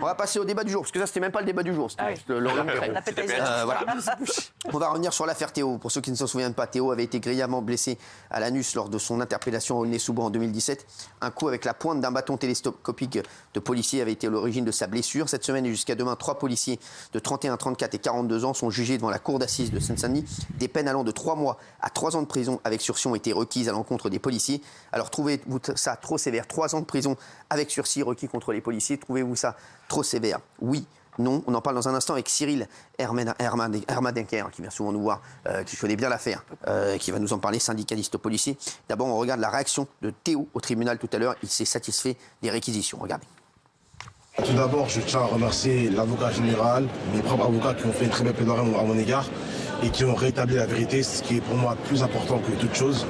on va passer au débat du jour, parce que ça, c'était même pas le débat du jour. C'était juste voilà. On va revenir sur l'affaire Théo. Pour ceux qui ne s'en souviennent pas, Théo avait été grièvement blessé à l'anus lors de son interpellation à Aulnay-sous-Bois en 2017. Un coup avec la pointe d'un bâton télescopique de policier avait été à l'origine de sa blessure. Cette semaine et jusqu'à demain, 3 policiers de 31, 34 et 42 ans sont jugés devant la cour d'assises de Seine-Saint-Denis. Des peines allant de 3 mois à 3 ans de prison avec sursis ont été requises à l'encontre des policiers. Alors trouvez-vous ça trop sévère? 3 ans de prison avec sursis requis contre les policiers, trouvez-vous ça trop sévère? Oui, non, on en parle dans un instant avec Cyril Hermadenker, qui vient souvent nous voir, qui connaît bien l'affaire, qui va nous en parler, syndicaliste policier. D'abord, on regarde la réaction de Théo au tribunal tout à l'heure. Il s'est satisfait des réquisitions. Regardez. Tout d'abord, je tiens à remercier l'avocat général, mes propres avocats qui ont fait une très belle plaidoirie à mon égard et qui ont rétabli la vérité, ce qui est pour moi plus important que toute chose,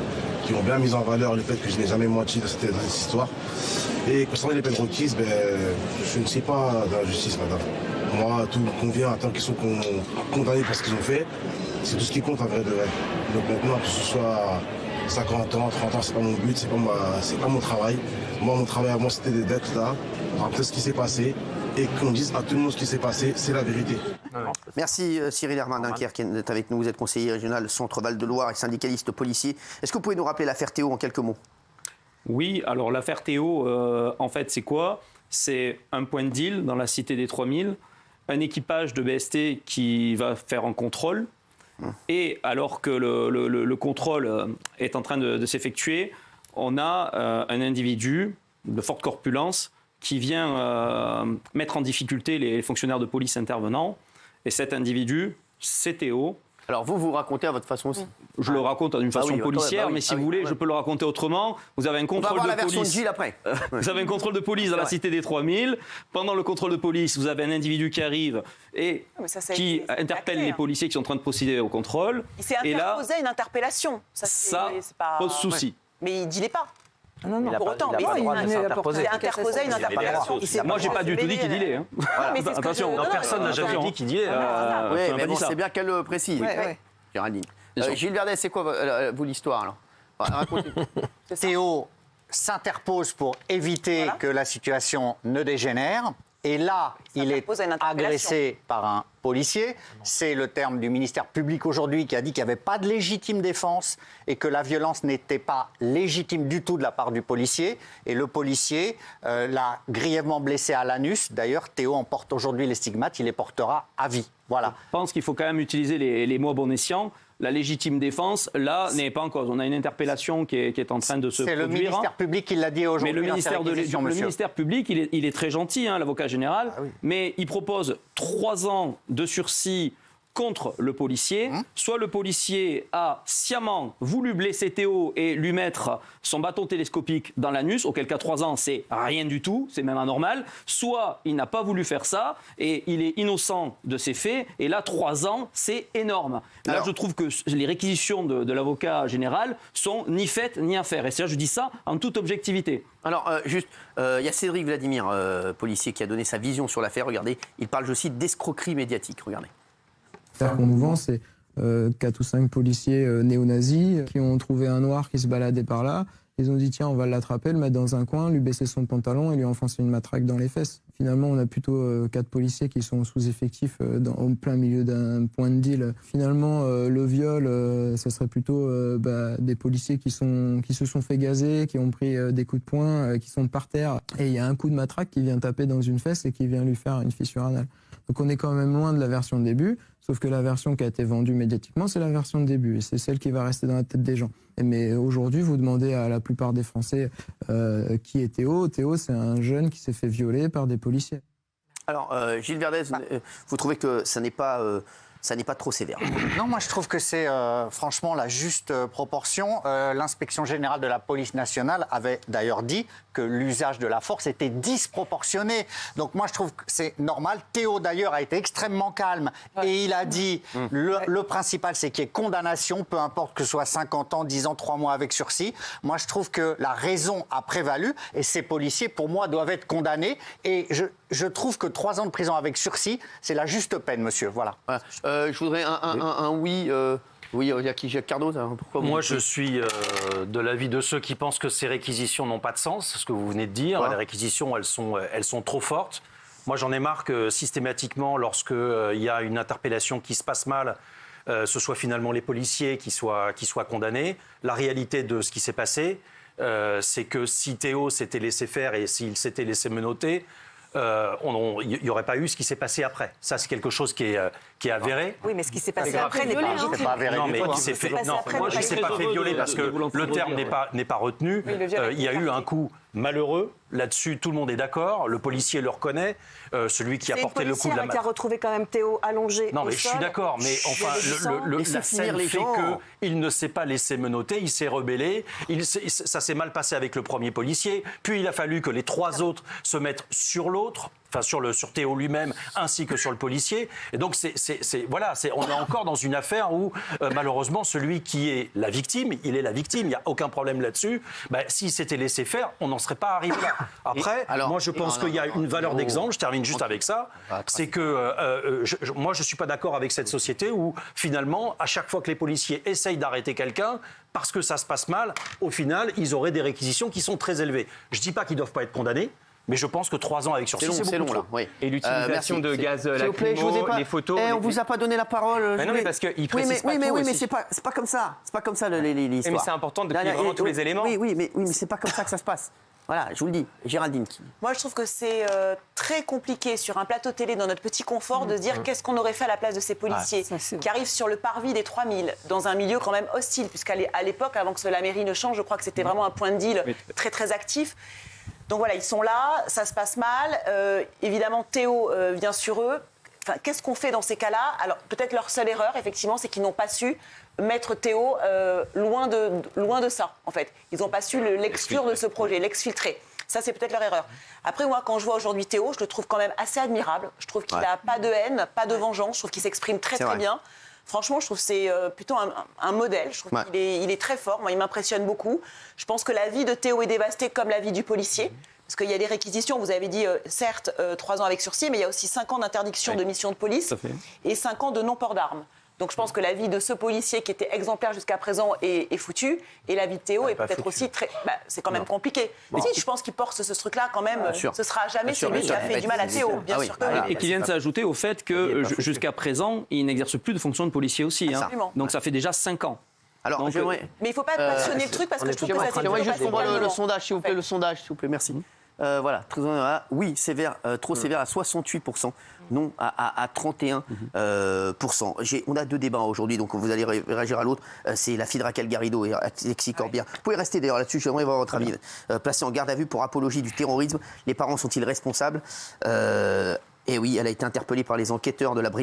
qui ont bien mis en valeur le fait que je n'ai jamais menti dans cette histoire. Et concernant les peines requises, je ne sais pas de la justice, madame. Moi, tout me convient tant qu'ils sont condamnés pour ce qu'ils ont fait. C'est tout ce qui compte en vrai de vrai. Donc maintenant, que ce soit 50 ans, 30 ans, c'est pas mon but, c'est pas mon travail. Moi, mon travail à moi, c'était d'être là, rappeler ce qui s'est passé et qu'on dise à tout le monde ce qui s'est passé, c'est la vérité. Merci Cyril Hermadenker qui est avec nous. Vous êtes conseiller régional Centre Val-de-Loire et syndicaliste policier. Est-ce que vous pouvez nous rappeler l'affaire Théo en quelques mots? Oui, alors l'affaire Théo, en fait, c'est quoi? C'est un point de deal dans la cité des 3000, un équipage de BST qui va faire un contrôle. Et alors que le contrôle est en train de s'effectuer, on a un individu de forte corpulence qui vient mettre en difficulté les fonctionnaires de police intervenants. Et cet individu, c'est Théo. Alors vous racontez à votre façon aussi. Je le raconte d'une façon policière, mais si vous voulez, je peux le raconter autrement. Vous avez un contrôle de police. Gilles après. Vous avez un contrôle de police dans la cité des 3000. Pendant le contrôle de police, vous avez un individu qui arrive et qui interpelle les policiers qui sont en train de procéder au contrôle. Il s'est interposé à une interpellation. Ça pose souci. Mais il ne dit pas. Non, pour autant, il s'est interposé à une interpellation. Moi, j'ai pas du tout dit qu'il dit les. Attention, personne n'a jamais dit qu'il dit les. Oui, mais bon, c'est bien qu'elle le précise. Géraldine. Gilles Verdet, c'est quoi vous l'histoire alors? Racontez. Théo s'interpose pour éviter que la situation ne dégénère. Et là, il est agressé par un policier. C'est le terme du ministère public aujourd'hui qui a dit qu'il n'y avait pas de légitime défense et que la violence n'était pas légitime du tout de la part du policier. Et le policier l'a grièvement blessé à l'anus. D'ailleurs, Théo en porte aujourd'hui les stigmates. Il les portera à vie. Voilà. Je pense qu'il faut quand même utiliser les mots à bon escient. La légitime défense, là, n'est pas en cause. On a une interpellation qui est en train de se produire. C'est le ministère public qui l'a dit aujourd'hui. Mais le ministère public, il est très gentil, l'avocat général, mais il propose 3 ans de sursis contre le policier. Soit le policier a sciemment voulu blesser Théo et lui mettre son bâton télescopique dans l'anus, auquel cas 3 ans, c'est rien du tout, c'est même anormal. Soit il n'a pas voulu faire ça et il est innocent de ses faits. Et là, 3 ans, c'est énorme. Là, je trouve que les réquisitions de l'avocat général sont ni faites ni à faire. Et c'est là, je dis ça en toute objectivité. Alors, il y a Cédric Vladimir, policier, qui a donné sa vision sur l'affaire. Regardez, il parle aussi d'escroquerie médiatique. Regardez. L'affaire qu'on nous vend, c'est 4 ou 5 policiers néo-nazis qui ont trouvé un noir qui se baladait par là. Ils ont dit tiens, on va l'attraper, le mettre dans un coin, lui baisser son pantalon et lui enfoncer une matraque dans les fesses. Finalement, on a plutôt 4 policiers qui sont sous-effectifs au plein milieu d'un point de deal. Finalement, le viol, ça serait plutôt des policiers qui se sont fait gazer, qui ont pris des coups de poing, qui sont par terre. Et il y a un coup de matraque qui vient taper dans une fesse et qui vient lui faire une fissure anale. Donc on est quand même loin de la version de début, sauf que la version qui a été vendue médiatiquement, c'est la version de début, et c'est celle qui va rester dans la tête des gens. Mais aujourd'hui, vous demandez à la plupart des Français qui est Théo. Théo, c'est un jeune qui s'est fait violer par des policiers. Alors, Gilles Verdez, vous trouvez que ça n'est pas trop sévère? Non, moi je trouve que c'est franchement la juste proportion. L'inspection générale de la police nationale avait d'ailleurs dit que l'usage de la force était disproportionné. Donc moi je trouve que c'est normal. Théo d'ailleurs a été extrêmement calme et il a dit le principal c'est qu'il y ait condamnation, peu importe que ce soit 50 ans, 10 ans, 3 mois avec sursis. Moi je trouve que la raison a prévalu et ces policiers pour moi doivent être condamnés et je trouve que 3 ans de prison avec sursis c'est la juste peine, monsieur. Voilà. Je voudrais un oui. Oui, il y a qui? Jacques Cardot. Pourquoi Moi, je suis de l'avis de ceux qui pensent que ces réquisitions n'ont pas de sens, ce que vous venez de dire. Les réquisitions, elles sont trop fortes. Moi, j'en ai marre que systématiquement, lorsqu'il y a une interpellation qui se passe mal, ce soit finalement les policiers qui soient condamnés. La réalité de ce qui s'est passé, c'est que si Théo s'était laissé faire et s'il s'était laissé menotter, il n'y aurait pas eu ce qui s'est passé après. Ça, c'est quelque chose qui est avéré. Oui, mais ce qui s'est passé après n'est pas avéré. Non, mais il s'est fait. Non, moi, je ne s'est pas fait violer parce que le terme n'est pas retenu. Il y a eu un coup malheureux. Là-dessus, tout le monde est d'accord. Le policier le reconnaît. Celui qui a porté le coup de la qui a retrouvé quand même Théo allongé. Non, mais je suis d'accord. Mais enfin, la scène fait qu'il ne s'est pas laissé menotter. Il s'est rebellé. Ça s'est mal passé avec le premier policier. Puis il a fallu que les 3 autres se mettent sur l'autre. Enfin, sur Théo lui-même, ainsi que sur le policier. Et donc, on est encore dans une affaire où, malheureusement, celui qui est la victime, il est la victime. Il n'y a aucun problème là-dessus. S'il s'était laissé faire, on n'en serait pas arrivé là. Après, moi, je pense qu'il y a une valeur d'exemple. Je termine juste avec ça. C'est que moi, je ne suis pas d'accord avec cette société où, finalement, à chaque fois que les policiers essayent d'arrêter quelqu'un, parce que ça se passe mal, au final, ils auraient des réquisitions qui sont très élevées. Je ne dis pas qu'ils ne doivent pas être condamnés. Mais je pense que 3 ans avec sursis, c'est beaucoup trop. Là. Oui. Et l'utilisation de gaz lacrymo, les photos... on vous a pas donné la parole. Non, mais parce qu'il précise pas tout mais aussi. c'est pas comme ça. C'est pas comme ça l'histoire. Mais c'est important de donner vraiment tous les éléments. Oui, mais c'est pas comme ça que ça se passe. Voilà, je vous le dis. Géraldine. Moi, je trouve que c'est très compliqué sur un plateau télé, dans notre petit confort, de se dire qu'est-ce qu'on aurait fait à la place de ces policiers qui arrivent sur le parvis des 3000, dans un milieu quand même hostile, puisqu'à l'époque, avant que la mairie ne change, je crois que c'était vraiment un point de deal très, très actif. Donc voilà, ils sont là, ça se passe mal. Évidemment, Théo vient sur eux. Enfin, qu'est-ce qu'on fait dans ces cas-là? Alors, peut-être leur seule erreur, effectivement, c'est qu'ils n'ont pas su mettre Théo loin de ça, en fait. Ils n'ont pas su l'exclure de ce projet, l'exfiltrer. Ça, c'est peut-être leur erreur. Après, moi, quand je vois aujourd'hui Théo, je le trouve quand même assez admirable. Je trouve qu'il n'a pas de haine, pas de vengeance. Je trouve qu'il s'exprime très, très bien. Franchement, je trouve que c'est plutôt un modèle. Je trouve qu'il est très fort. Moi, il m'impressionne beaucoup. Je pense que la vie de Théo est dévastée comme la vie du policier. Parce qu'il y a des réquisitions, vous avez dit, certes, 3 ans avec sursis, mais il y a aussi 5 ans d'interdiction de mission de police et 5 ans de non-port d'armes. Donc je pense que la vie de ce policier qui était exemplaire jusqu'à présent est foutue. Et la vie de Théo est peut-être aussi très... c'est quand même compliqué. Mais si, je pense qu'il porte ce truc-là quand même. Ce sera jamais celui qui a fait du mal à Théo, bien sûr que oui. Et qui vient de s'ajouter au fait que jusqu'à présent, il n'exerce plus de fonction de policier aussi. Donc ça fait déjà 5 ans. Alors, mais il ne faut pas passionner le truc parce que je trouve que ça s'est J'aimerais juste qu'on voit le sondage, s'il vous plaît, s'il vous plaît, merci. Voilà, oui, sévère, trop sévère à 68%, non à 31%. On a 2 débats aujourd'hui, donc vous allez réagir à l'autre. C'est la fille de Raquel Garrido et Alexis Corbière. Vous pouvez rester d'ailleurs là-dessus, j'aimerais voir votre avis. Placée en garde à vue pour apologie du terrorisme, les parents sont-ils responsables? Et oui, elle a été interpellée par les enquêteurs de la brigade